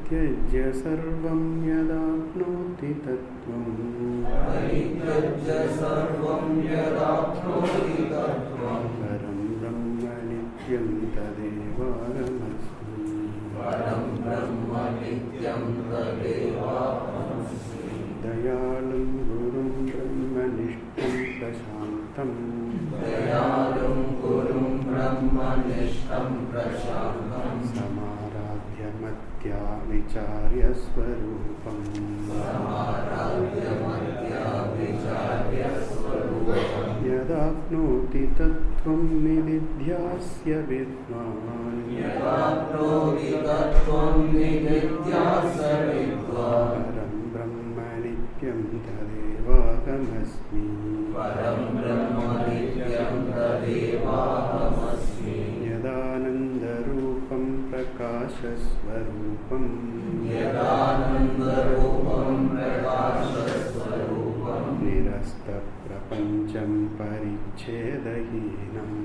परित्यज्य सर्वं यदाप्नोति तत्त्वं परं ब्रह्म नित्यं तदेवाहमस्मि। दयालुं गुरुं ब्रह्मनिष्ठं प्रशान्तं समाराध्य मत्या विचार्य स्वरूपम् यदाप्नोति तत्त्वं निदिध्यास्य विद्वान् परं ब्रह्म नित्यं तदेवाहमस्मि। यदानन्दरूपं प्रकाशस्वरूपं निरस्तप्रपञ्चं परिच्छेदहीनम्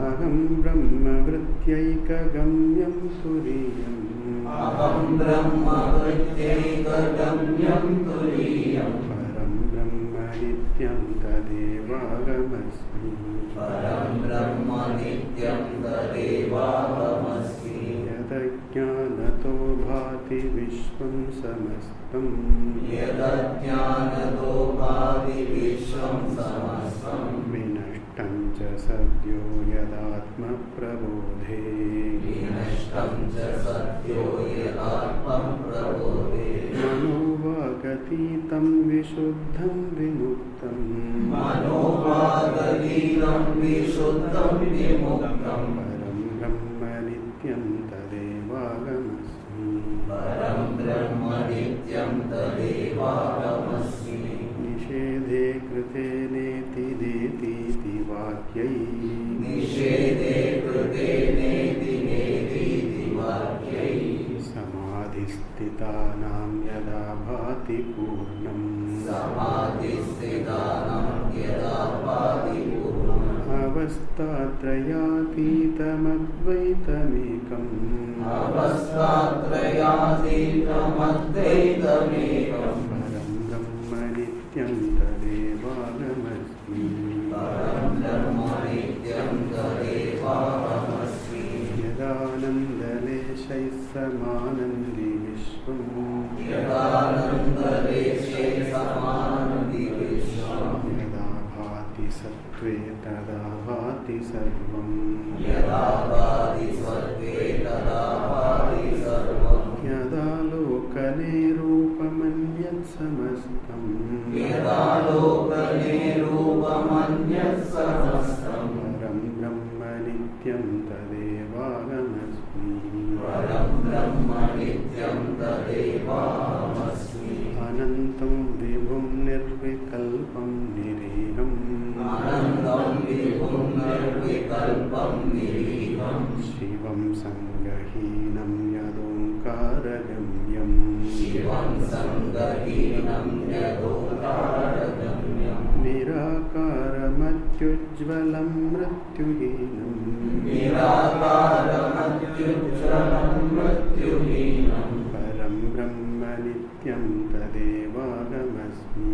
अहं ब्रह्मवृत्त्यैकगम्यं तुरीयम् परं ब्रह्म नित्यं तदेवाहमस्मि। यदज्ञानतो भाति विश्वं समस्तं विनष्टं च सद्यो यदात्मप्रबोधे मनोवागतीतं विशुद्धं विमुक्तं परं ब्रह्म नित्यं तदेवाहमस्मि। निषेधे कृते नेति देतीति वाक्यैः समाधिस्थितानां यदा भाति पूर्णम् अवस्थात्रयातीतमद्वैतमेकम् परं ब्रह्म नित्यं तदेवाहमस्मि। यदानन्दलेशैः समानन्दि विश्वम् यदा भाति सत्त्वे तदा भाति सर्वम् यदा लोकने रूपमन्यत् समस्तम् परं ब्रह्म नित्यं तदेवाहमस्मि। अनन्तं विभुं निर्विकल्पं निरीहम् शिवं सङ्गहीनं यदोङ्कारगम्यम् निराकारमत्युज्ज्वलं मृत्युहीनं परं ब्रह्म नित्यं तदेवाहमस्मि।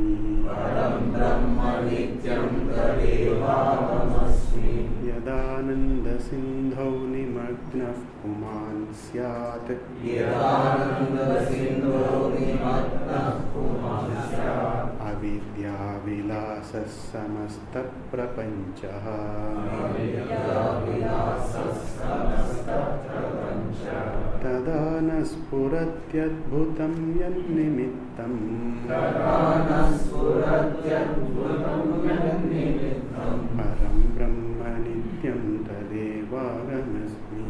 यदानन्दसिन्धौ निमग्नः पुमान् स्यात् अविद्याविलासः समस्तप्रपञ्चः तदा न स्फुरत्यद्भुतं यन्निमित्तम् परं ब्रह्म नित्यं तदेवाहमस्मि।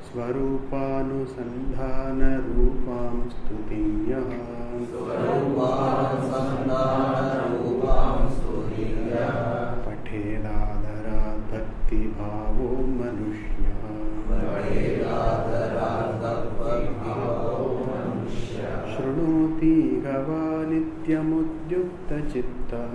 स्वरूपानुसन्धानरूपां स्तुतिं यः पठेदादरात् भक्तिभावो मनुष्यः शृणोति शृणोति गवा नित्यमुद्युक्तचित्तः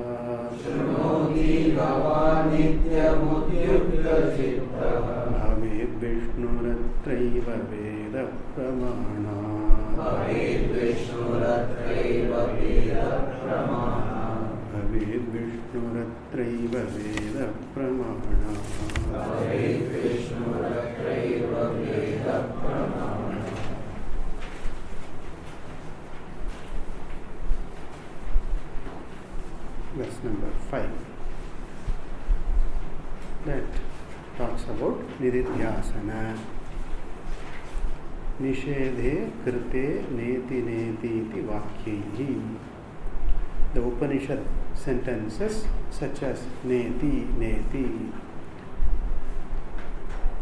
भवेद्विष्णुरत्रैव वेदप्रमाणात् भवेद्विष्णुरत्रैव वेदप्रमाणात् Verse number 5. That talks about Nididhyasana. Nishedhe krite neti neti iti vakyaihi. The Upanishad sentences such as neti neti.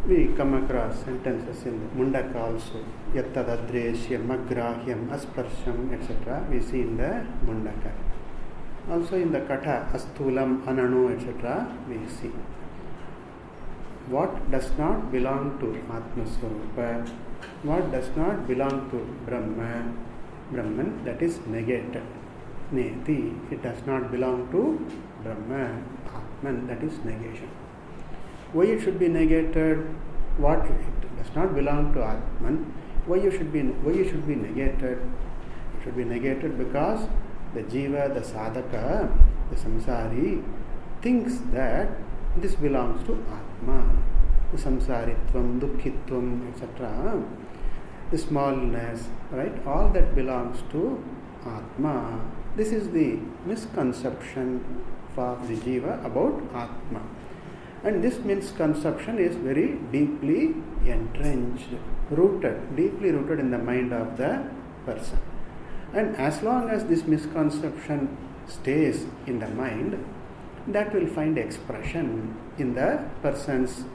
We come across sentences in Mundaka also. Yattadadreshyam agrahyam asparsham etc. We see in the Mundaka. Also in the Katha, Astulam, Ananu, etc. we see. What does not belong to Atma Swarupa, what does not belong to Brahman, that is negated. Neti, it does not belong to Brahman, Atman, that is negation. Why it should be negated? What it does not belong to Atman? Why it should be negated? It should be negated because the jiva, the sadhaka, the samsari thinks that this belongs to Atma. The samsaritvam, dukkhitvam, etc. The smallness, right? All that belongs to Atma. This is the misconception for the jiva about Atma. And this misconception is very deeply entrenched, deeply rooted in the mind of the person. And as long as this misconception stays in the mind, that will find expression in the person's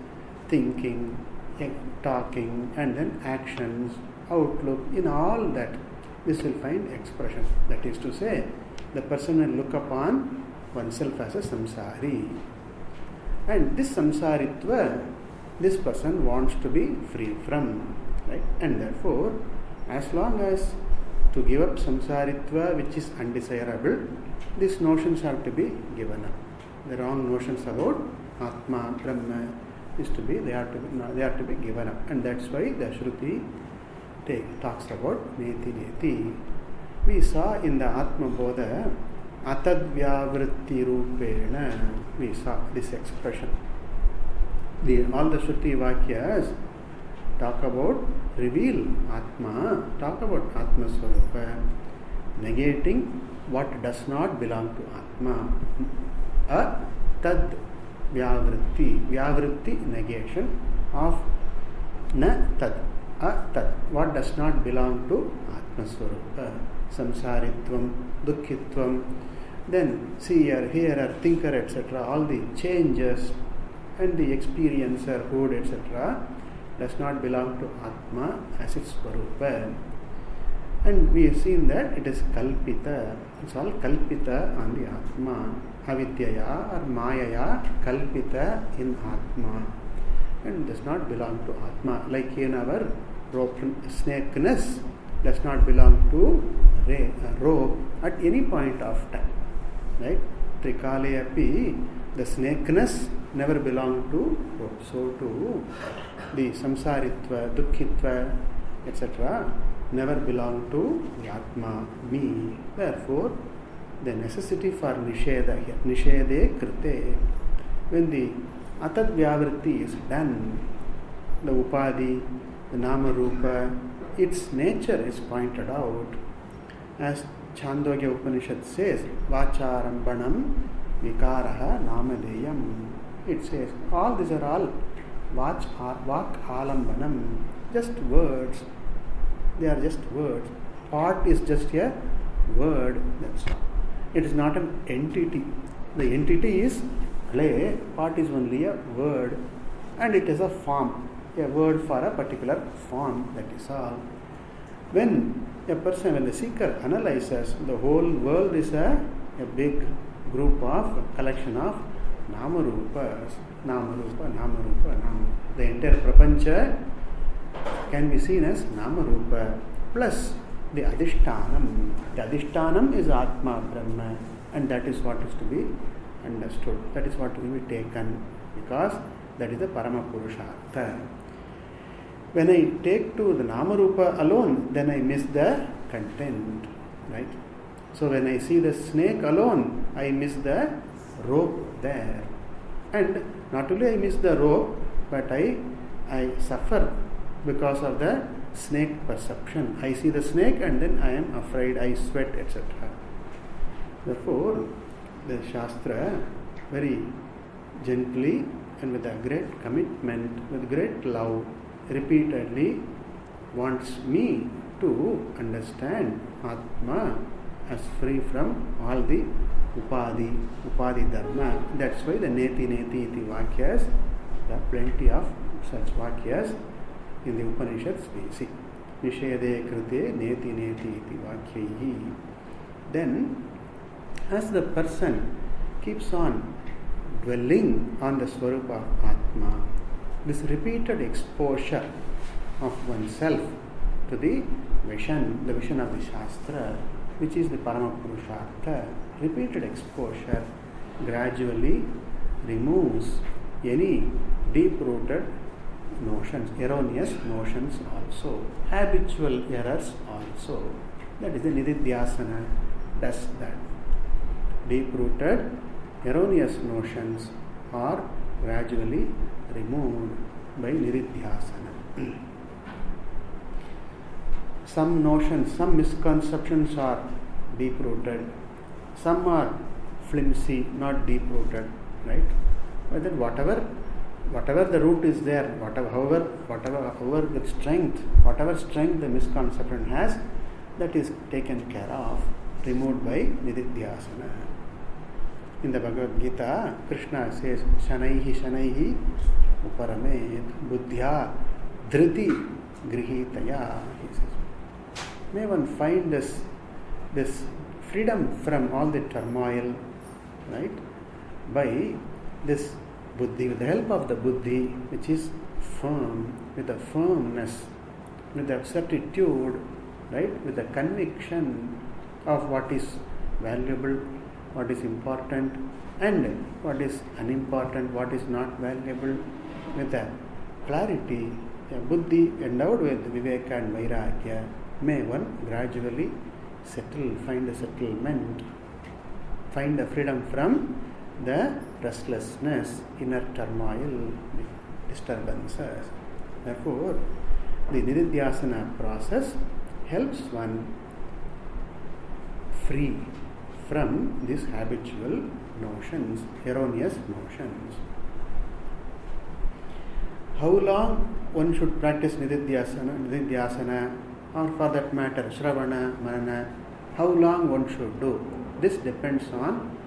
thinking, talking, and then actions, outlook, in all that. This will find expression. That is to say, the person will look upon oneself as a samsari. And this samsaritva, this person wants to be free from. Right? And therefore, as long as to give up samsaritva, which is undesirable, these notions have to be given up. The wrong notions about Atma, Brahma is to be, they have to be given up. And that's why the Shruti talks about neti neti. We saw in the Atma Bodha, atadvyavritti rupena, we saw this expression. All the Shruti Vakyas talk about, reveal Atma, talk about Atma Swarupa, negating what does not belong to Atma. Tad vyavritti, negation of na tad, tad, what does not belong to Atma Swarupa, samsaritvam, dukkhitvam, then seer, hearer, thinker, etc., all the changes and the experiencer, hood, etc., does not belong to Atma as its Swarupa. And we have seen that it is kalpita. It's all kalpita on the Atma. Avidyaya or Mayaya kalpita in Atma. And does not belong to Atma. Like in our snakeness does not belong to rope at any point of time. Right? Trikale api, the snakeness never belonged to rope. So too, the samsaritva, dukkhitva, etc. never belong to the Atma, me. Therefore, the necessity for nisheda here, nishede krite, when the atadvyavritti is done, the upadi, the nama rupa, its nature is pointed out. As Chandogya Upanishad says, vacharambanam vikaraha namadeyam. It says, all these are all vak alambanam, just words. They are just words. Pot is just a word, that's all. It is not an entity. The entity is clay, pot is only a word, and it is a form, a word for a particular form, that is all. When the seeker analyzes, the whole world is a big group of collection of namarupas, namarupa. The entire prapancha can be seen as namarupa plus the Adhishtanam. The Adhishtanam is Atma, Brahma, and that is what is to be understood. That is what will be taken, because that is the Parama Purushartha. When I take to the Namarupa alone, then I miss the content, right? So when I see the snake alone, I miss the rope there. And not only I miss the rope, but I suffer because of the snake perception. I see the snake and then I am afraid, I sweat, etc. Therefore, the Shastra very gently and with a great commitment, with great love, repeatedly wants me to understand Atma as free from all the Upadhi Dharma. That's why the Neti Neti iti Vakyas, there are plenty of such Vakyas in the Upanishads we see. Nishede Krite Neti Neti iti Vakyayi. Then, as the person keeps on dwelling on the Swarupa of Atma, this repeated exposure of oneself to the vision of the Shastra, which is the Parama Purushartha, repeated exposure gradually removes any deep-rooted notions, erroneous notions also, habitual errors also. That is the Nididhyasana does that. Deep-rooted erroneous notions are gradually removed by Nididhyasana. Some notions, some misconceptions are deep-rooted, some are flimsy, not deep-rooted, right? But then whatever the root is there, however the strength, whatever strength the misconception has, that is taken care of, removed by Nididhyasana. In the Bhagavad Gita, Krishna says, Shanaihi Uparamet Buddhya Dhriti Grihitaya. He says, may one find this freedom from all the turmoil, right? By this buddhi, with the help of the buddhi, which is firm, with a firmness, with a certitude, right? With a conviction of what is valuable, what is important, and what is unimportant, what is not valuable, with a clarity, a buddhi endowed with viveka and vairagya, may one gradually settle, find a settlement, find the freedom from the restlessness, inner turmoil, disturbances. Therefore, the Nididhyasana process helps one free from these habitual notions, erroneous notions. How long one should practice Nididhyasana, or for that matter, Shravana, Manana, how long one should do? This depends on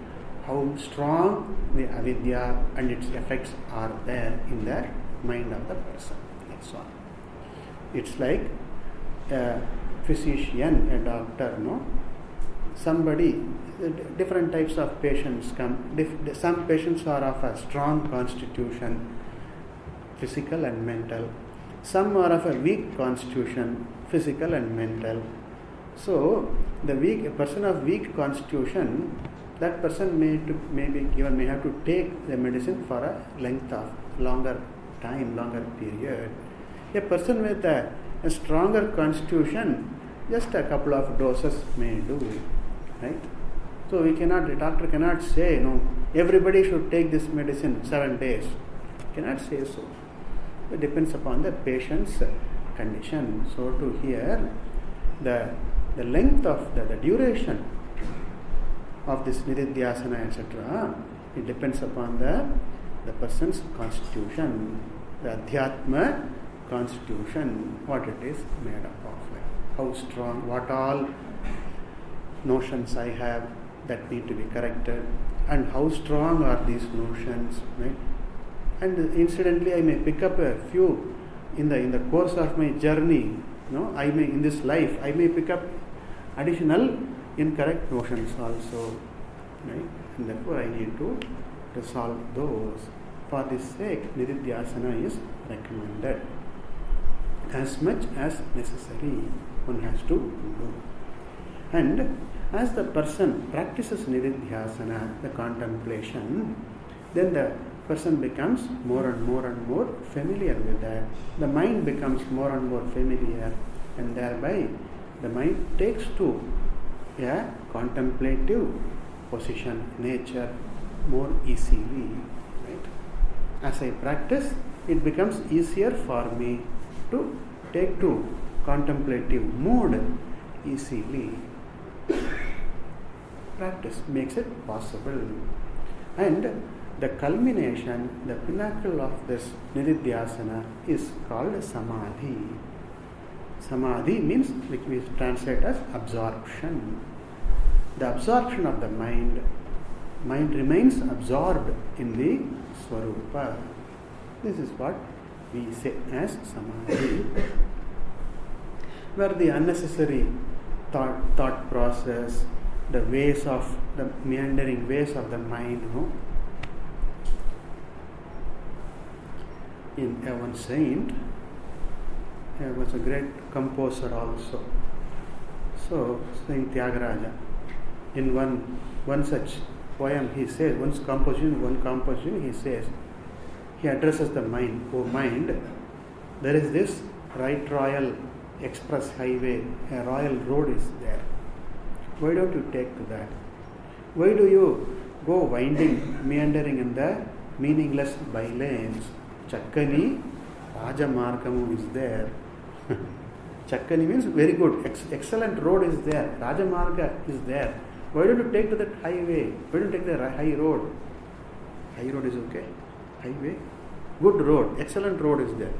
how strong the avidya and its effects are there in the mind of the person. That's all. It's like a physician, a doctor, no? Somebody, different types of patients come. Some patients are of a strong constitution, physical and mental. Some are of a weak constitution, physical and mental. So, a person of weak constitution, that person may have to take the medicine for a length of longer time, longer period. A person with a stronger constitution, just a couple of doses may do, right? So the doctor cannot say, no, everybody should take this medicine 7 days. Cannot say so. It depends upon the patient's condition. So to here, the length of the duration of this Nididhyasana, etc., it depends upon the person's constitution, the Adhyatma constitution, what it is made up of, like how strong, what all notions I have that need to be corrected, and how strong are these notions, right? And incidentally, I may pick up a few in the course of my journey. I may, in this life, I may pick up additional incorrect notions also, right? And therefore, I need to resolve those. For this sake, Nididhyasana is recommended as much as necessary. one has to do. And as the person practices nididhyasana, the contemplation, then the person becomes more and more familiar with that. The mind becomes more and more familiar, and thereby the mind takes to a contemplative position, nature, more easily. Right? As I practice, it becomes easier for me to take to contemplative mode easily. Practice makes it possible. And the culmination, the pinnacle of this nididhyasana is called samadhi. Samadhi means, which we translate as absorption. The absorption of the mind remains absorbed in the Swarupa. This is what we say as samadhi. Where the unnecessary thought process, the meandering ways of the mind, in one saint, he was a great composer also. So Saint Tyagaraja, in one such poem, he says, one composition, he says, he addresses the mind. Oh mind, there is this right royal express highway, a royal road is there. Why don't you take to that? Why do you go winding, meandering in the meaningless bylanes? Chakkani Rajamargamu is there. Chakkani means very good, excellent road is there. Rajamarga is there. Why don't you take to that highway? Why don't you take the high road? High road is okay. Highway, good road, excellent road is there.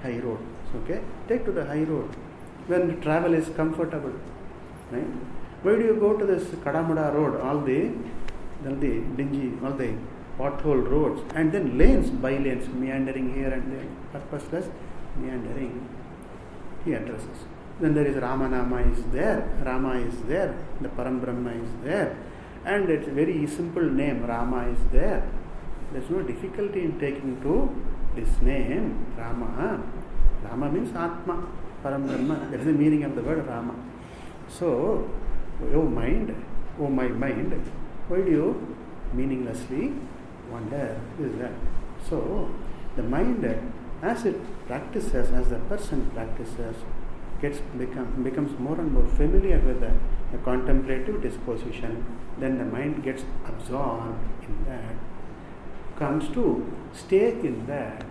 High road, okay. Take to the high road when travel is comfortable, right? Why do you go to this Kadamada road, all the dingy, all the pothole roads, and then lanes, by lanes, meandering here and there, purposeless meandering? He addresses. Then there is Ramanama is there, Rama is there, the Param Brahma is there, and it's a very simple name, Rama is there. There's no difficulty in taking to this name, Rama. Rama means Atma, Param Brahma. That is the meaning of the word Rama. So, oh my mind, why do you meaninglessly wonder? This is that. So, the mind, as it practices, as the person practices, becomes more and more familiar with the contemplative disposition, then the mind gets absorbed in that, comes to stay in that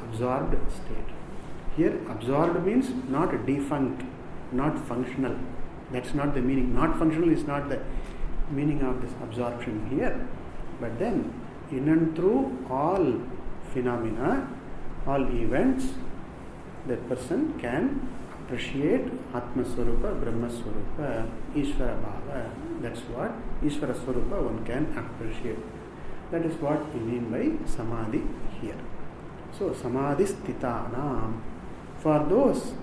absorbed state. Here, absorbed means not defunct, not functional. That's not the meaning. Not functional is not the meaning of this absorption here. But then, in and through all phenomena, all events, that person can appreciate Atma Swarupa, Brahma Swarupa, Ishvara Bhava. That's what Ishvara Swarupa one can appreciate. That is what we mean by Samadhi here. So, Samadhi Sthitanam. For those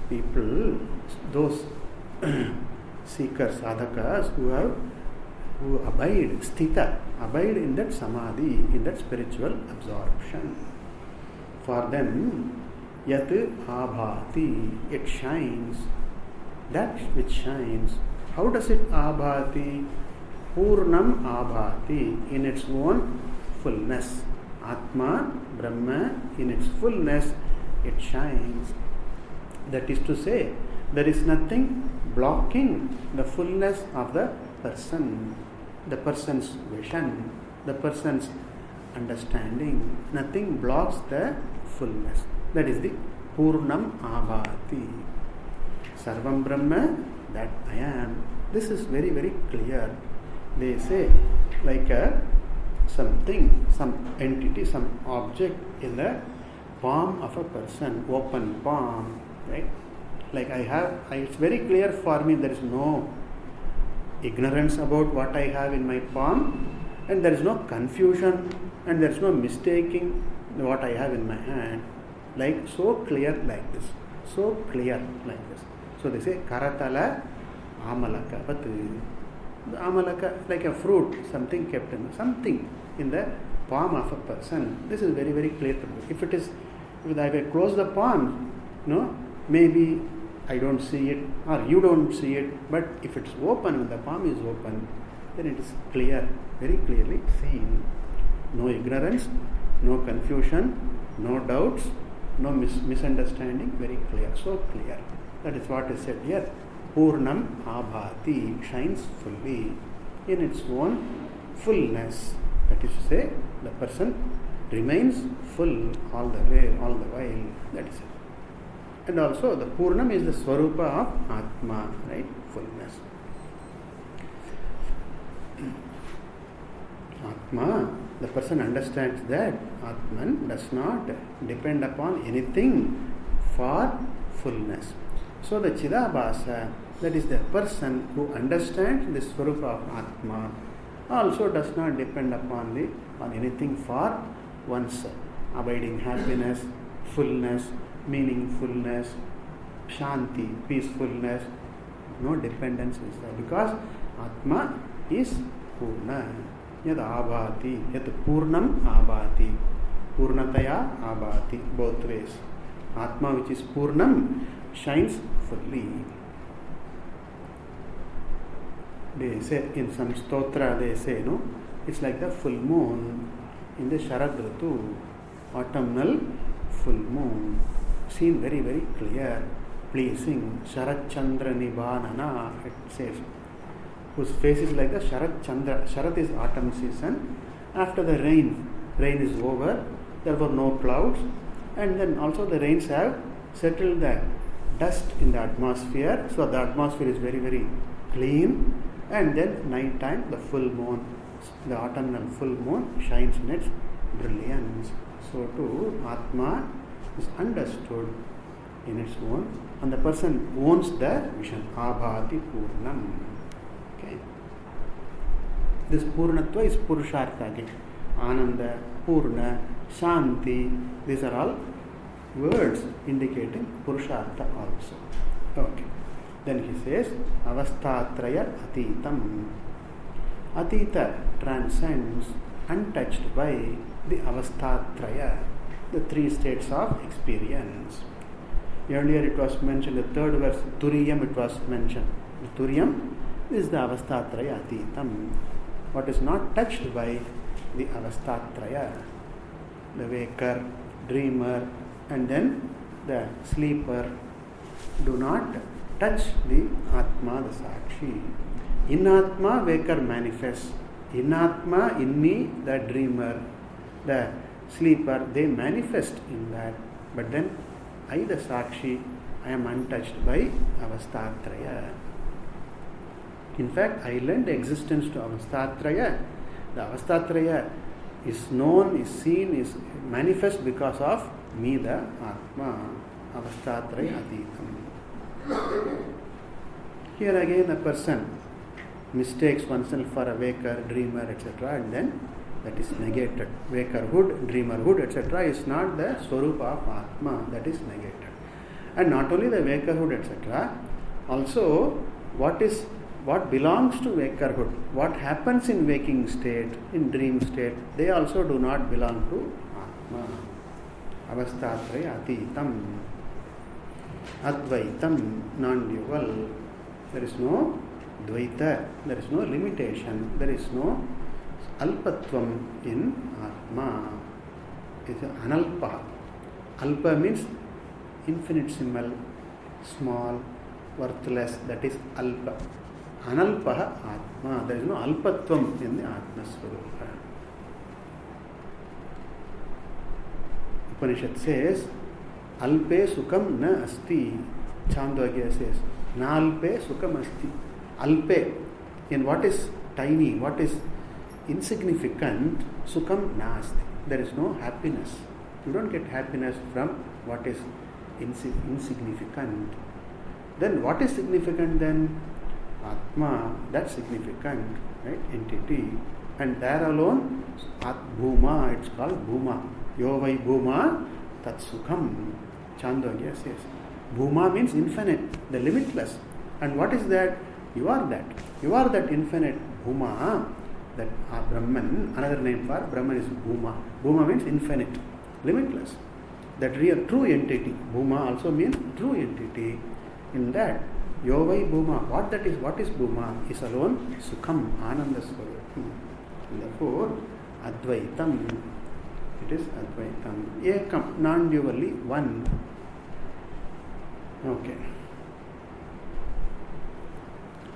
people, those seekers, sadhakas who abide, sthita, abide in that samadhi, in that spiritual absorption. For them, yat abhati, it shines. That which shines. How does it abhati? Purnam abhati, in its own fullness. Atma, Brahma, in its fullness, it shines. That is to say, there is nothing blocking the fullness of the person, the person's vision, the person's understanding. Nothing blocks the fullness. That is the Purnam Abhati. Sarvam Brahma, that I am. This is very, very clear. They say, like something, some entity, some object in the palm of a person, open palm, right? Like it's very clear for me, there is no ignorance about what I have in my palm, and there is no confusion, and there is no mistaking what I have in my hand. Like so clear like this. So clear like this. So they say, Karatala Amalaka. But the Amalaka, like a fruit, something kept in, something in the palm of a person. This is very, very clear to me. If I close the palm, maybe I don't see it or you don't see it, but if it's open, when the palm is open, then it is clear, very clearly seen. No ignorance, no confusion, no doubts, no misunderstanding, very clear, so clear. That is what is said here. Purnam abhati, shines fully in its own fullness. That is to say, the person remains full all the way, all the while. That is it. And also the Purnam is the Swarupa of Atma, right? Fullness. Atma, the person understands that Atman does not depend upon anything for fullness. So the Chidabhasa, that is the person who understands the Swarupa of Atma, also does not depend upon anything for one's abiding happiness, fullness, meaningfulness, shanti, peacefulness. No dependence is there because Atma is Purna. Yad abhati, yad Purnam abhati, Purnataya abhati, both ways. Atma, which is Purnam, shines fully. They say in some stotra, they say, no, it's like the full moon in the Sharad Ritu, autumnal full moon, seen very, very clear, pleasing. Sharat Chandra Nibanana, it says, whose face is like the Sharat Chandra. Sharat is autumn season. After the rain is over, there were no clouds, and then also the rains have settled the dust in the atmosphere, so the atmosphere is very, very clean, and then night time the full moon, the autumnal full moon shines in its brilliance. So too, Atma is understood in its own, and the person owns the vision. Abhati Purnam. Okay. This Purnatva is Purushartha again. Ananda, Purna, Shanti, these are all words indicating Purushartha also. Okay. Then he says, Avastatraya Atitam. Atita transcends, untouched by the Avastatraya, the three states of experience. Earlier it was mentioned, the third verse, Turiyam, it was mentioned. The Turiyam is the Avastatraya Atitam. What is not touched by the Avastatraya, the waker, dreamer, and then the sleeper, do not touch the Atma, the Sakshi. In Atma, waker manifests. In Atma, in me, the dreamer, the sleeper, they manifest in that. But then, I, the Sakshi, I am untouched by Avastatraya. In fact, I lend existence to Avastatraya. The Avastatraya is known, is seen, is manifest because of me, the Atma. Avastatraya Atitam. Here again, a person mistakes oneself for a waker, dreamer, etc., and then that is negated. Wakerhood, dreamerhood, etc., is not the Swarupa of Atma, that is negated. And not only the wakerhood, etc., also what belongs to wakerhood, what happens in waking state, in dream state, they also do not belong to Atma. Avastatraya Atitam. Advaitam, non-dual. There is no Dvaita, there is no limitation, there is no Alpatvam in Atma. It is Analpa. Alpa means infinitesimal, small, worthless, that is Alpa. Analpaha Atma. There is no Alpatvam in the Atma Swarupa. Upanishad says, Alpe Sukam na asti. Chandogya says, Na alpe Sukam asti. Alpe, in what is tiny, what is insignificant, Sukam nasti. There is no happiness. You don't get happiness from what is insignificant. Then what is significant then? Atma, that's significant, right? Entity. And there alone, Bhuma, it's called Bhuma. Yovai Bhuma, Tat Sukham. Chandogya says. Bhuma means infinite, the limitless. And what is that? You are that. You are that infinite Bhuma, that Brahman. Another name for Brahman is Bhuma. Bhuma means infinite, limitless. That real true entity. Bhuma also means true entity. In that, Yovai Bhuma, what is Bhuma? Is alone Sukham, Ananda Swarupam. Therefore, Advaitam, it is Advaitam. Ekam, non-dually, one. Okay.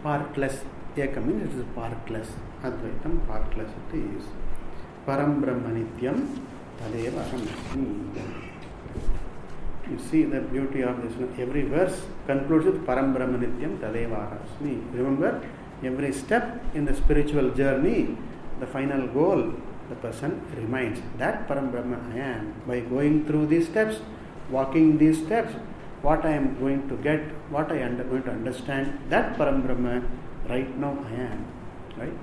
Partless. Ekam means it is partless. Advaitam, partless it is. Param Brahma Nityam, Tadeva Ahamasmi. You see the beauty of this. Every verse concludes with Param Brahma Nityam, Tadeva Ahamasmi. Remember, every step in the spiritual journey, the final goal, the person reminds that Param Brahma I am. By going through these steps, walking these steps, what I am going to get, what I am going to understand, that Param Brahma right now I am. Right?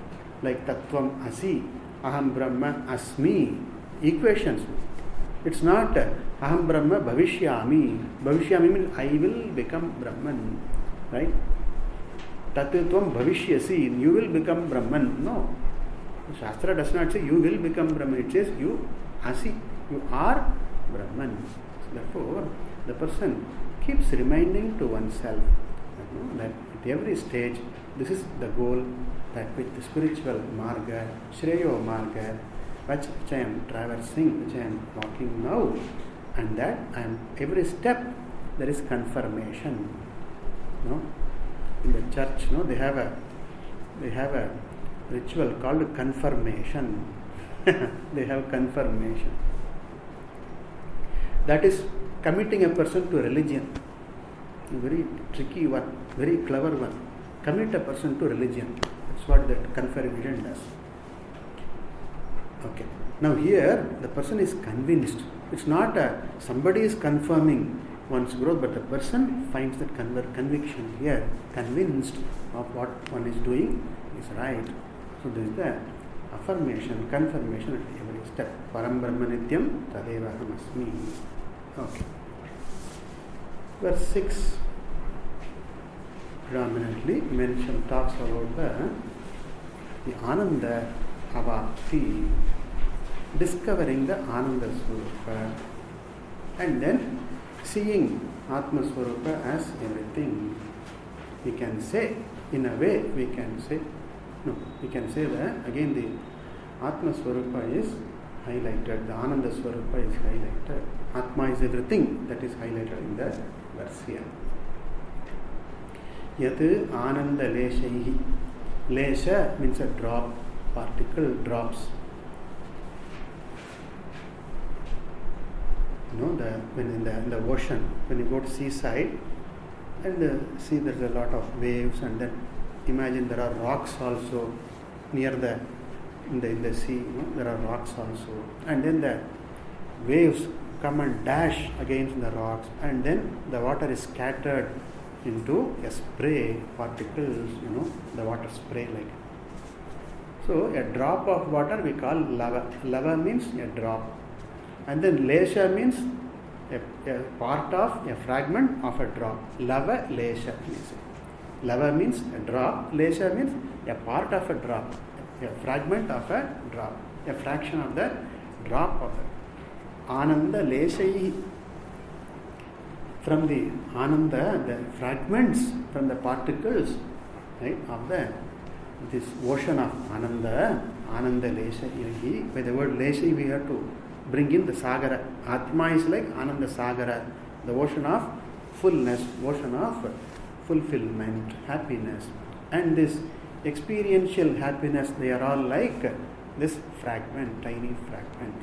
Like Tattvam Asi, Aham Brahma Asmi, equations. It's not Aham Brahma Bhavishyami. Bhavishyami means I will become Brahman. Right? Tattvam Bhavishyasi, you will become Brahman. No. Shastra does not say you will become Brahman. It says you Asi, you are Brahman. Therefore, the person keeps reminding to oneself that at every stage, this is the goal, that with the spiritual marga, Shreyo marga, which I am traversing, which I am walking now, and that I am every step there is confirmation. In the church, they have a ritual called confirmation. They have confirmation. That is committing a person to religion. A very tricky one, very clever one. Commit a person to religion. That's what that confirmation does. Okay. Now here, the person is convinced. It's not somebody is confirming one's growth, but the person finds that conviction here, convinced of what one is doing is right. So this is the affirmation, confirmation at every step. Param Brahma Nityam Tadeva Ahamasmi. Okay. Verse 6 predominantly talks about the Ananda Avapti, discovering the Ananda Swarupa, and then seeing Atma Swarupa as everything. We can say, in a way, we can say that again the Atma Swarupa is highlighted, the Ananda Swarupa is highlighted. Atma is everything, that is highlighted in the verse here. Yat Ananda Leshaihi. Lesha means a drop, particle drops. When in the ocean, when you go to seaside and see there's a lot of waves, and then imagine there are rocks also near in the sea. There are rocks also, and then the waves come and dash against the rocks, and then the water is scattered into a spray, particles, the water spray like. So a drop of water we call lava. Lava means a drop. And then lesha means a part of, a fragment of a drop. Lava lesha. Lava means a drop. Lesha means a part of a drop. A fragment of a drop. A fraction of the drop of it. Ananda leshayi. From the Ananda, the fragments from the particles, right, of this ocean of Ananda, Ananda Leshayi. By the word Leshayi, we have to bring in the Sagara. Atma is like Ananda Sagara, the ocean of fullness, ocean of fulfillment, happiness. And this experiential happiness, they are all like this fragment, tiny fragment.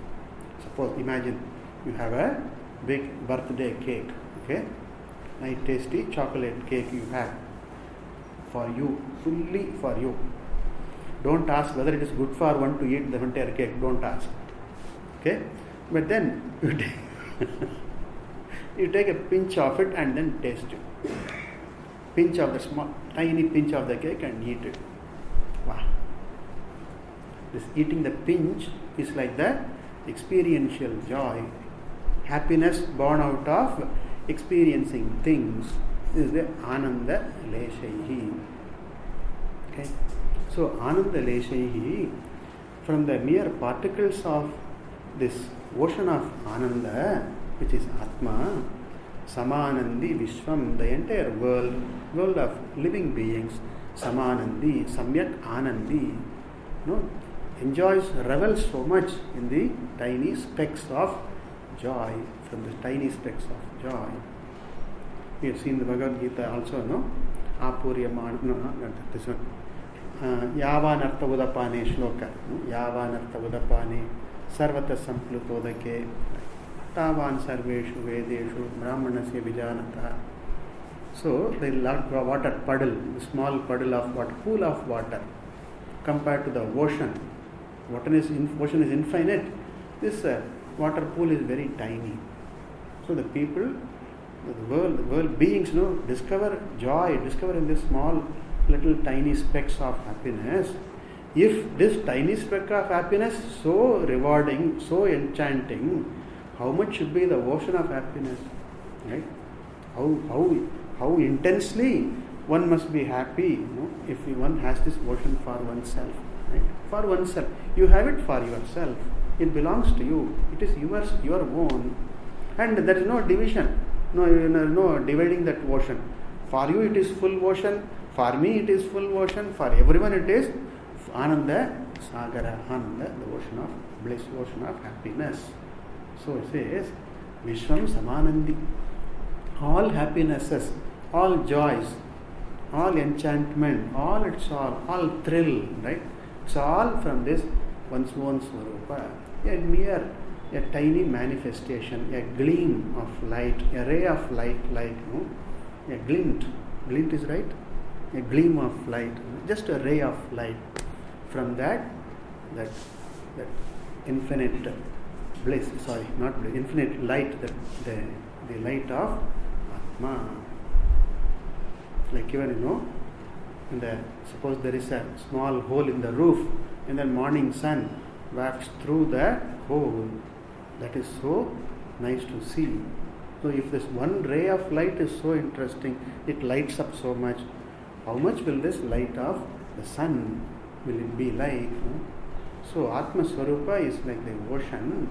Suppose, imagine you have a big birthday cake. Okay, nice tasty chocolate cake you have for you, fully for you. Don't ask whether it is good for one to eat the entire cake. Don't ask. Okay, but then you take a pinch of it and then taste it. Pinch of the tiny pinch of the cake and eat it. Wow! This eating the pinch is like the experiential joy, happiness born out of experiencing things. This is the Ananda Leshayi. Okay, so Ananda Leshayi, from the mere particles of this ocean of Ananda, which is Atma, Samanandi Vishwam, the entire world of living beings. Samanandi, Samyak Anandi, enjoys, revels so much in the tiny specks of joy, from the tiny specks of joy. We have seen the Bhagavad Gita also, no? Apuryaman, no, not this one. Yavanartha Udapane Shloka, Yavanartha Udapane, Sarvata Samplutodake, Tavan Sarveshu Vedeshu, Brahmanasya Vijanata. So, the water puddle, the small puddle of water, pool of water, compared to the ocean. Ocean is infinite. This water pool is very tiny. So, the people, the world beings, discover joy, discover in this small, little tiny specks of happiness. If this tiny speck of happiness is so rewarding, so enchanting, how much should be the ocean of happiness, right? How intensely one must be happy, if one has this ocean for oneself, right? For oneself, you have it for yourself. It belongs to you. It is yours, your own, and there is no division, no dividing that ocean. For you, it is full ocean. For me, it is full ocean. For everyone, it is Ananda Sagara, Ananda, the ocean of bliss, ocean of happiness. So it says, Vishwam Samanandi. All happinesses, all joys, all enchantment, all thrill, right? It's all from this one's own Swarupa. A tiny manifestation, a gleam of light, a ray of light, a glint. Glint is right? A gleam of light, just a ray of light. From that infinite bliss, not bliss, infinite light, the light of Atma. Like even, suppose there is a small hole in the roof, and then morning sun wafts through the hole. That is so nice to see. So if this one ray of light is so interesting, it lights up so much, how much will this light of the sun will it be like? So Atma Swarupa is like the ocean,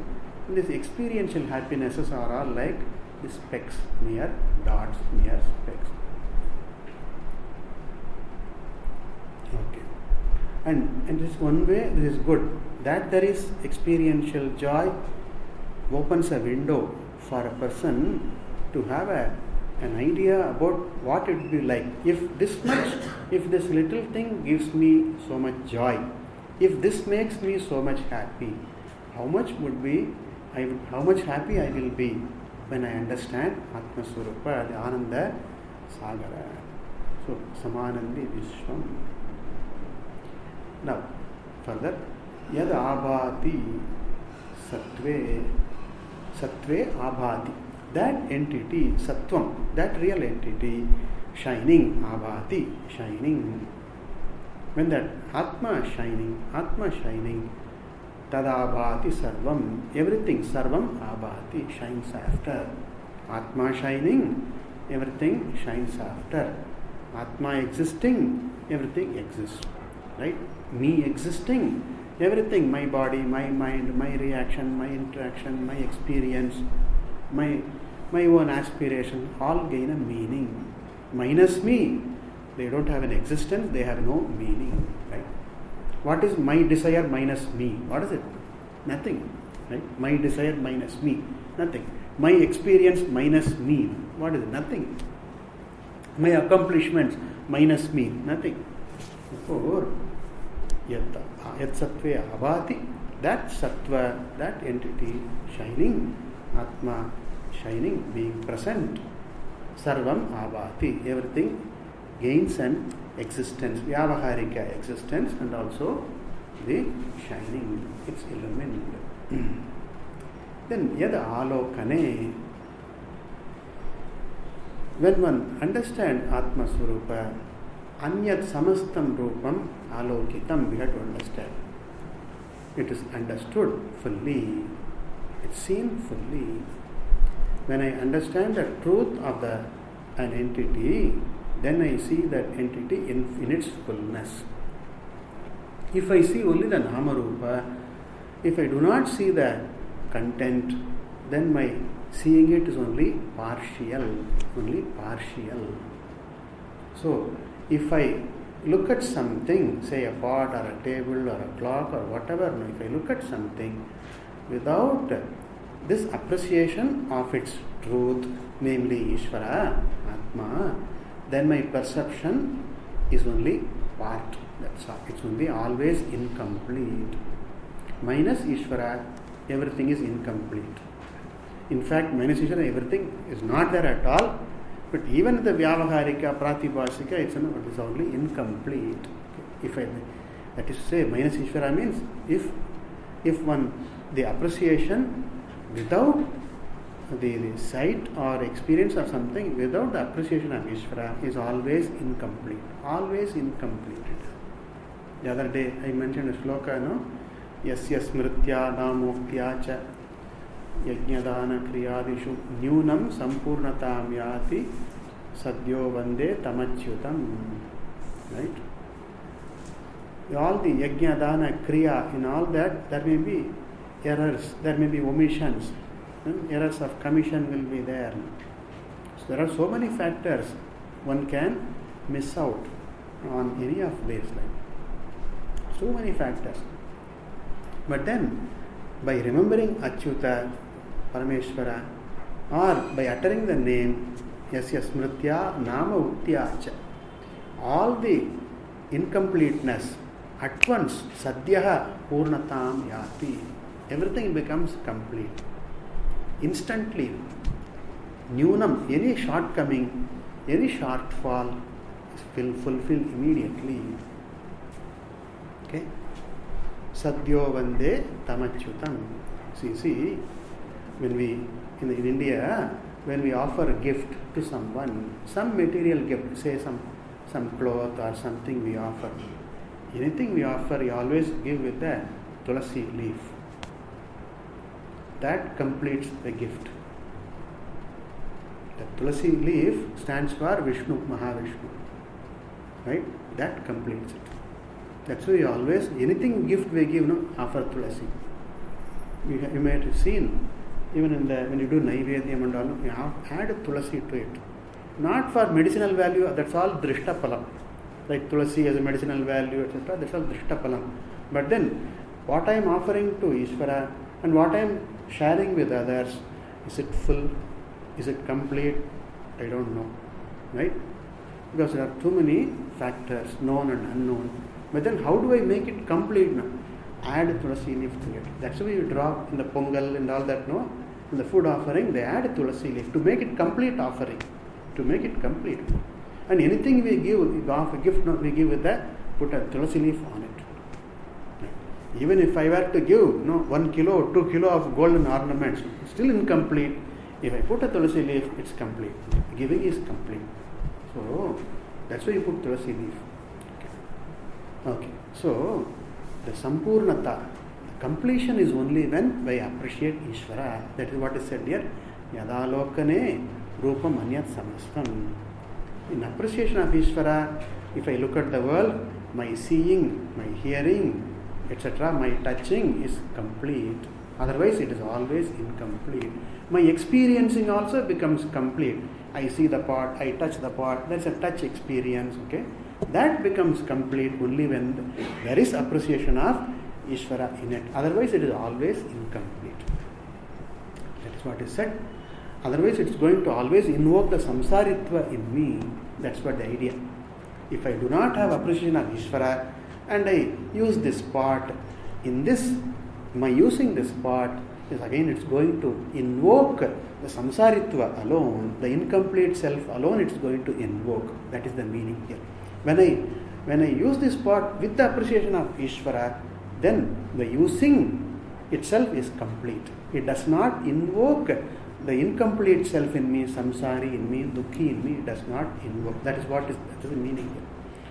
and these experiential happinesses are all like the specks, mere dots, mere specks. Okay. And this one way, this is good. That there is experiential joy opens a window for a person to have an idea about what it would be like. If this little thing gives me so much joy, if this makes me so much happy, how much happy I will be when I understand Atma Swarupa, the Ananda Sagara. So, Samanandi Vishwam. Now, further, Yad Abhati Sattve Abhati. That entity, Sattvam, that real entity, shining, Abhati, shining. When that Atma shining, Tadabhati Sarvam, everything, Sarvam Abhati, shines after. Atma shining, everything shines after. Atma existing, everything exists. Right? Me existing, everything, my body, my mind, my reaction, my interaction, my experience, my own aspiration, all gain a meaning. Minus me, they don't have an existence, they have no meaning. Right? What is my desire minus me? What is it? Nothing. Right? My desire minus me, nothing. My experience minus me, what is it? Nothing. My accomplishments minus me, nothing. Therefore, Yat Sattva Abhati, that Sattva, that entity shining, Atma shining, being present, Sarvam Abhati, everything gains an existence, Vyavaharika existence, and also the shining, it's illumined. Then Yada Alokane, when one understands Atma Swarupa, Anyat Samastam Rupam Alokitam, we have to understand. It is understood fully, it's seen fully. When I understand the truth of an entity, then I see that entity in its fullness. If I see only the Namarupa, if I do not see the content, then my Seeing it is only partial. So, if I look at something, say a pot or a table or a clock or whatever, if I look at something without this appreciation of its truth, namely Ishvara, Atma, then my perception is only part. That's all. It's only always incomplete. Minus Ishvara, everything is incomplete. In fact, minus Ishvara, everything is not there at all. But even the Vyavaharika, Pratibhasika, it's only incomplete. That is to say, minus Ishvara means if the appreciation without the sight or experience of something, without the appreciation of Ishvara, is always incomplete. Always incomplete. The other day I mentioned a shloka, no? Yasya smritya namoktya cha yajnadana kriyadishu nyunam sampurnatam yati sadyo vande tamachyutam. Right? All the yajnadana kriya, in all that, there may be errors, there may be omissions. Errors of commission will be there. So there are so many factors one can miss out on any of these. So many factors. But then, by remembering Achyuta, Parameshvara, or by uttering the name Yasya Smritya Nama Uttyacha, all the incompleteness at once, Sadhyaha Purnatam Yati, everything becomes complete. Instantly, Nyunam, any shortcoming, any shortfall is fulfilled immediately. Okay? Sadhyo Vande Tamachyutam. See, when we, in India, when we offer a gift to someone, some material gift, say some cloth or something we offer. Anything we offer, we always give with a tulasi leaf. That completes the gift. The tulasi leaf stands for Vishnu, Mahavishnu. Right? That completes it. That's why we always, anything gift we give, offer tulasi. You may have seen, even when you do Naivedyam and all, you add tulasi to it. Not for medicinal value, that's all Drishtapalam. Like tulasi has a medicinal value, etc. That's all Drishtapalam. But then, what I am offering to Ishvara and what I am sharing with others, is it full? Is it complete? I don't know. Right? Because there are too many factors, known and unknown. But then how do I make it complete now? Add tulasi leaf to it. That's why you drop in the pongal and all that, no? In the food offering, they add tulasi leaf to make it complete offering. To make it complete. And anything we give, we offer gift, we give with that, put a tulasi leaf on it. Even if I were to give 1 kilo, 2 kilo of golden ornaments, still incomplete. If I put a tulasi leaf, it's complete. Giving is complete. So, that's why you put tulasi leaf. Okay. So, the sampurnata, completion is only when I appreciate Ishvara. That is what is said here. Yadalokane rupam anyat samastam. In appreciation of Ishvara, if I look at the world, my seeing, my hearing, etc., my touching is complete. Otherwise, it is always incomplete. My experiencing also becomes complete. I see the pot, I touch the pot, that's a touch experience, okay? That becomes complete only when there is appreciation of Ishvara in it. Otherwise, it is always incomplete. That is what is said. Otherwise, it's going to always invoke the samsaritva in me. That's what the idea. If I do not have appreciation of Ishvara and I use this pot, in this, my using this pot is again, it's going to invoke the samsaritva alone, the incomplete self alone, it's going to invoke. That is the meaning here. When I use this pot with the appreciation of Ishvara, then the using itself is complete. It does not invoke the incomplete self in me, samsari in me, dukhi in me, it does not invoke. That is the meaning here.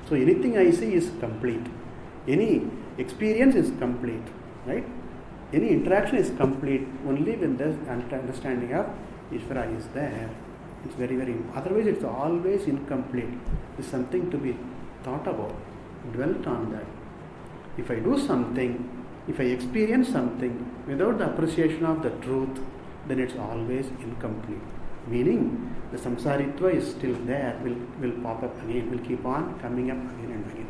So anything I see is complete. Any experience is complete, right? Any interaction is complete only when the understanding of Ishvara is there. It's very, very, otherwise it's always incomplete. It's something to be thought about, dwelt on that. If I do something, if I experience something without the appreciation of the truth, then it's always incomplete. Meaning, the samsaritva is still there, will pop up again, will keep on coming up again and again.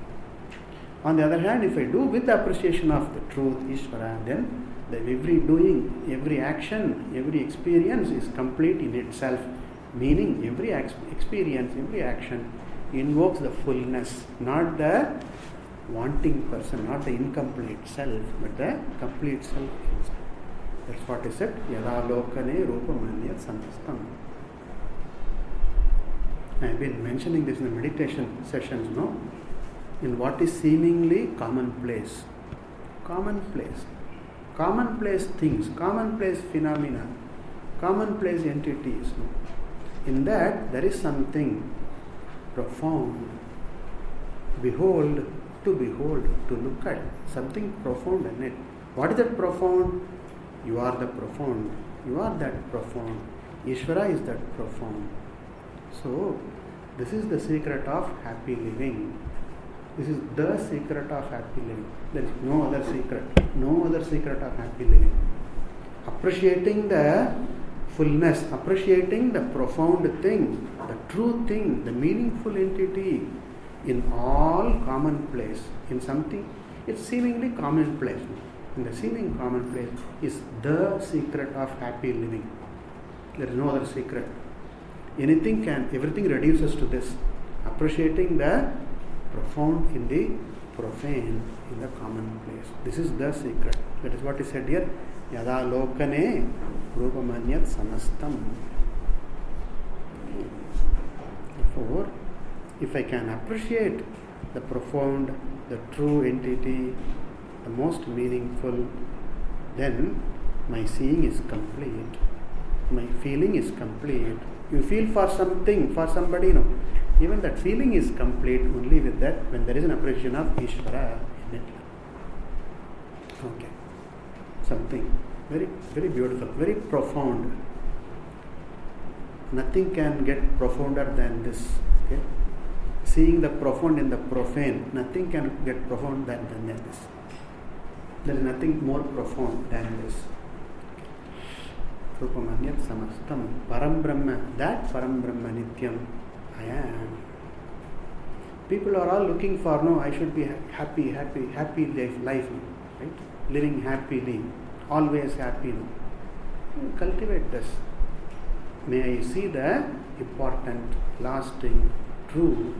On the other hand, if I do with the appreciation of the truth, Ishvara, then every doing, every action, every experience is complete in itself. Meaning, every experience, every action invokes the fullness, not the wanting person, not the incomplete self, but the complete self. That's what is said. Yada lokane rupamanyat samastam. I have been mentioning this in the meditation sessions, no? In what is seemingly commonplace. Commonplace things, commonplace phenomena, commonplace entities. No? In that, there is something profound. Behold, to look at, something profound in it. What is that profound? You are the profound. You are that profound. Ishvara is that profound. So, this is the secret of happy living. This is the secret of happy living. There is no other secret. No other secret of happy living. Appreciating the fullness, appreciating the profound thing, the true thing, the meaningful entity in all commonplace, in something, it's seemingly commonplace. In the seeming commonplace is the secret of happy living. There is no other secret. Everything reduces to this. Appreciating the profound in the profane, in the commonplace. This is the secret. That is what is said here. Yada lokane rupamanyat samastam. Therefore, if I can appreciate the profound, the true entity, the most meaningful, then my seeing is complete. My feeling is complete. You feel for something, for somebody, no. Even that feeling is complete only with that, when there is an appreciation of Ishvara in it. Okay. Something very, very beautiful, very profound. Nothing can get profounder than this. Okay? Seeing the profound in the profane, nothing can get profound than this. There is nothing more profound than this. Rupamanyat samastam param brahma, that param brahma nityam I am. People are all looking for, no, I should be happy life, right? Living happily, always happy. Cultivate this. May I see the important, lasting, true,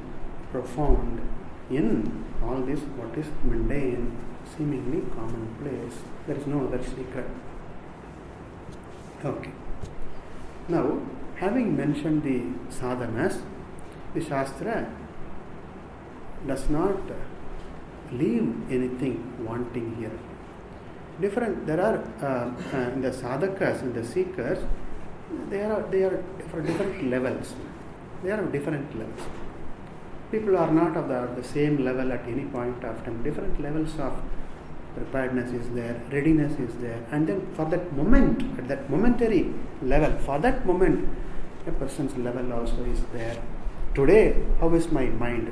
profound in all this what is mundane, seemingly commonplace. There is no other secret. Okay. Now, having mentioned the sadhanas, the Shastra does not leave anything wanting here. There are the sadhakas and the seekers, they are for different levels. They are of different levels. People are not of the same level at any point of time. Different levels of preparedness is there, readiness is there, and then for that moment, at that momentary level, for that moment, a person's level also is there. Today, how is my mind?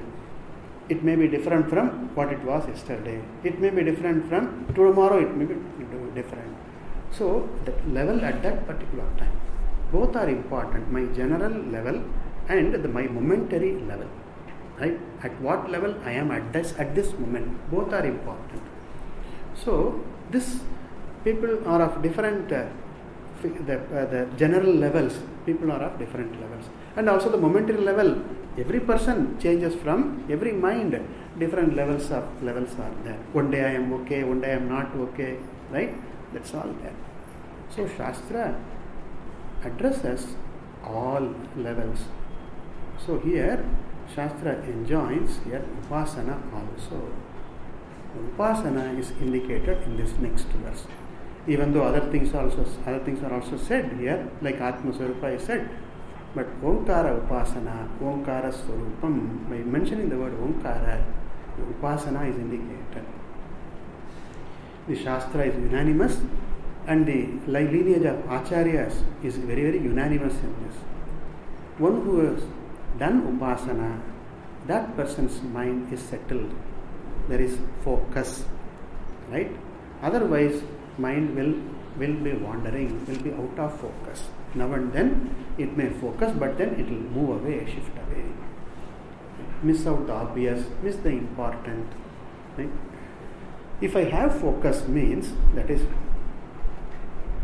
It may be different from what it was yesterday. It may be different from tomorrow, it may be different. So, that level at that particular time. Both are important, my general level and my momentary level. Right? At what level I am at this moment. Both are important. So, this people are of different, the general levels, people are of different levels. And also the momentary level, every person changes from, every mind, different levels are there. One day I am okay, one day I am not okay, right? That's all there. So, Shastra addresses all levels. So, here, Shastra enjoins here Upasana also. Upasana is indicated in this next verse. Even though other things are also said here, like Atma Swarupa is said, but Omkara Upasana, Omkara Swarupam, by mentioning the word Omkara, the Upasana is indicated. The Shastra is unanimous, and the lineage of Acharyas is very, very unanimous in this. One who has done Upasana, that person's mind is settled. There is focus, right? Otherwise, mind will will be wandering, will be out of focus. Now and then it may focus, but then it will move away, shift away. Miss out the obvious, miss the important. Right? If I have focus means, that is,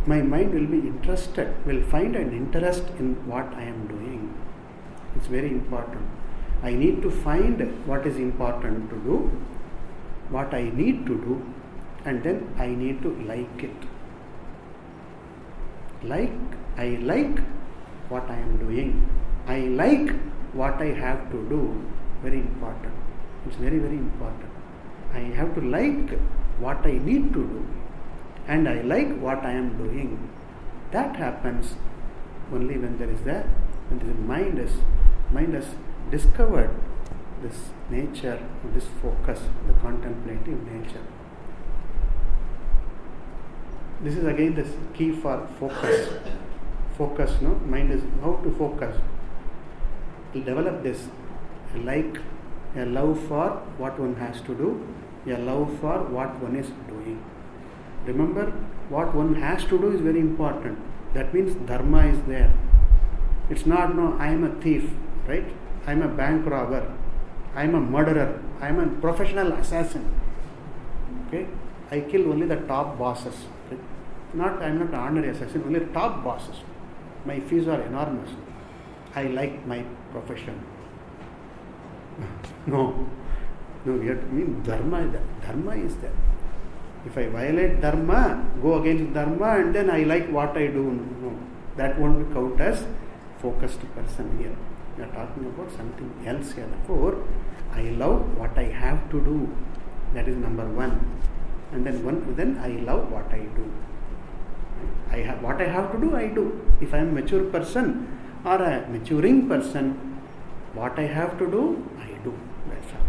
my mind will be interested, will find an interest in what I am doing. It's very important. I need to find what is important to do, what I need to do, and then I need to like it. I like what I am doing. I like what I have to do. Very important. It's very, very important. I have to like what I need to do, and I like what I am doing. That happens only when there is when the mind has discovered this nature, this focus, the contemplative nature. This is again the key for focus. Focus, no? Mind is how to focus. To develop this, a love for what one has to do, a love for what one is doing. Remember, what one has to do is very important. That means dharma is there. It's not, no, I am a thief, right? I am a bank robber. I am a murderer. I am a professional assassin. Okay? I kill only the top bosses. Right? I am not an ordinary assassin, only the top bosses. My fees are enormous. I like my profession. No, we have to mean dharma is there. Dharma is there. If I violate dharma, go against dharma, and then I like what I do, no, that won't count as focused person here. We are talking about something else here. Therefore, I love what I have to do. That is number one. And then I love what I do. What I have to do, I do. If I am a mature person or a maturing person, what I have to do, I do. That's all.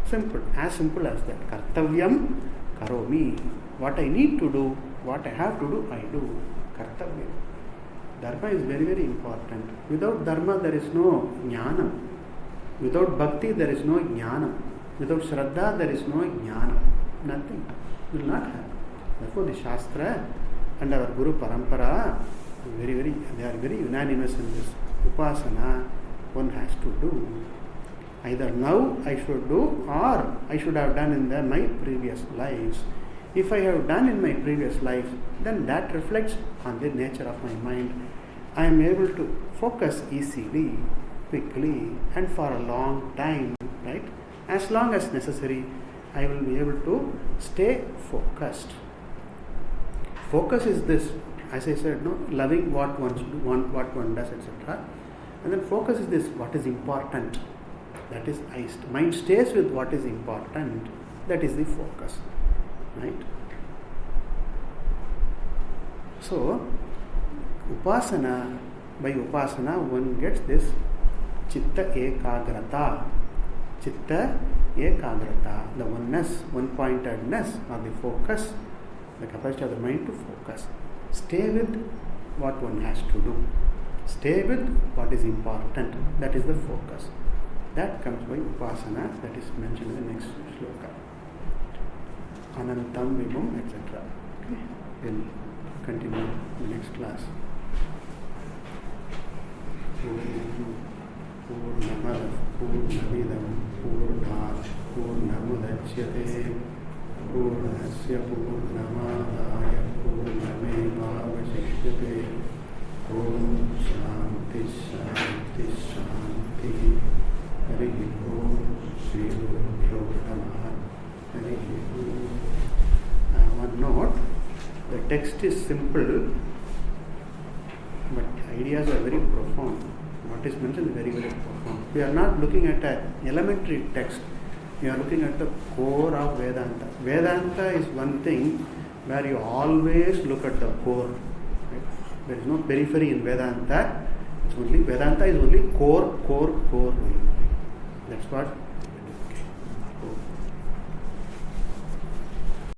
Simple. As simple as that. Kartavyam karomi. What I need to do, what I have to do, I do. Kartavyam. Dharma is very, very important. Without dharma, there is no jnana. Without bhakti, there is no jnana. Without shraddha, there is no jnana. Nothing. Will not happen. Therefore, the Shastra and our Guru Parampara, they are very unanimous in this. Upasana, one has to do. Either now I should do, or I should have done in my previous lives. If I have done in my previous life, then that reflects on the nature of my mind. I am able to focus easily, quickly, and for a long time, right? As long as necessary, I will be able to stay focused. Focus is this, as I said, no, loving what one does, etc. And then focus is this, what is important. That is, mind stays with what is important. That is the focus, right? So, upasana, by upasana one gets this chitta ekagrata. Chitta ekagrata, the oneness, one-pointedness, or the focus, the capacity of the mind to focus. Stay with what one has to do. Stay with what is important. That is the focus. That comes by upasana, that is mentioned in the next shloka. Anantam vibhum, etc. Okay. We'll continue in the next class. Purnamada Purnamidam Purnat Purnamudachyate Purnasya Purnamadaya Purnamevavasishyate Om Shanti Shanti Shanti Hari Om Shri Guru Namaha Hari Om. One note, the text is simple, but ideas are very profound. What is mentioned is very, very profound. We are not looking at an elementary text. We are looking at the core of Vedanta. Vedanta is one thing where you always look at the core. Right? There is no periphery in Vedanta. It's only Vedanta is only core. That's what.